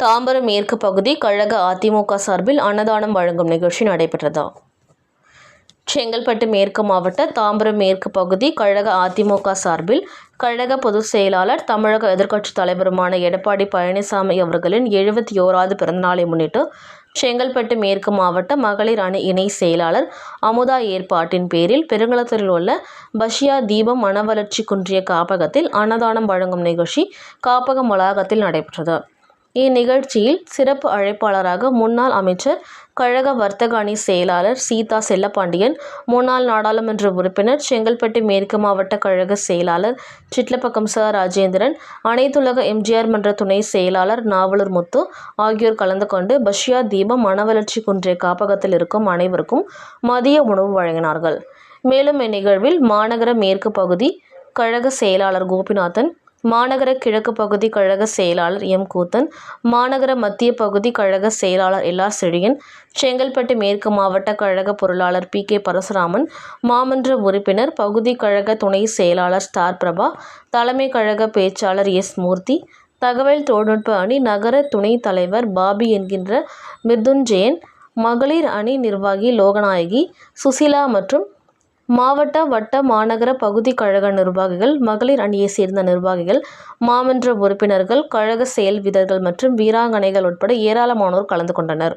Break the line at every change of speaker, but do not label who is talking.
தாம்பரம் மேற்கு பகுதி கழக அதிமுக சார்பில் அன்னதானம் வழங்கும் நிகழ்ச்சி நடைபெற்றது. செங்கல்பட்டு மேற்கு மாவட்ட தாம்பரம் மேற்கு பகுதி கழக அதிமுக சார்பில் கழக பொதுச் செயலாளர் தமிழக எதிர்க்கட்சித் தலைவருமான எடப்பாடி பழனிசாமி அவர்களின் 71வது பிறந்தநாளை முன்னிட்டு செங்கல்பட்டு மேற்கு மாவட்ட மகளிர் அணி இணை செயலாளர் அமுதா ஏற்பாட்டின் பேரில் பெருங்குளத்தூரில் உள்ள பஷ்யா தீபம் மனவளர்ச்சி குன்றிய காப்பகத்தில் அன்னதானம் வழங்கும் நிகழ்ச்சி காப்பகம் வளாகத்தில் நடைபெற்றது. இந்நிகழ்ச்சியில் சிறப்பு அழைப்பாளராக முன்னாள் அமைச்சர், கழக வர்த்தக அணி செயலாளர் சீதா செல்லப்பாண்டியன், முன்னாள் நாடாளுமன்ற உறுப்பினர், செங்கல்பட்டு மேற்கு மாவட்ட கழக செயலாளர் சிட்லப்பக்கம் ச. ராஜேந்திரன், அனைத்துலக எம்ஜிஆர் மன்ற துணை செயலாளர் நாவலூர் முத்து ஆகியோர் கலந்து கொண்டு பஷ்யா தீபம் மனவளர்ச்சி குன்றிய காப்பகத்தில் இருக்கும் அனைவருக்கும் மதிய உணவு வழங்கினார்கள். மேலும் இந்நிகழ்வில் மாநகர மேற்கு பகுதி கழக செயலாளர் கோபிநாதன், மாநகர கிழக்கு பகுதி கழக செயலாளர் எம். கூத்தன், மாநகர மத்திய பகுதி கழக செயலாளர் எல். செழியன், செங்கல்பட்டு மேற்கு மாவட்ட கழக பொருளாளர் பி. கே. பரசுராமன், மாமன்ற உறுப்பினர், பகுதி கழக துணை செயலாளர் ஸ்டார் பிரபா, தலைமை கழக பேச்சாளர் எஸ். மூர்த்தி, தகவல் தொழில்நுட்ப அணி நகர துணை தலைவர் பாபி என்கின்ற மிருதுஞ்செயன், மகளிர் அணி நிர்வாகி லோகநாயகி சுசிலா மற்றும் மாவட்ட, வட்ட, மாநகர பகுதி கழக நிர்வாகிகள், மகளிர் அணியை சேர்ந்த நிர்வாகிகள், மாமன்ற உறுப்பினர்கள், கழக செயல் வீரர்கள் மற்றும் வீராங்கனைகள் உட்பட ஏராளமானோர் கலந்து கொண்டனர்.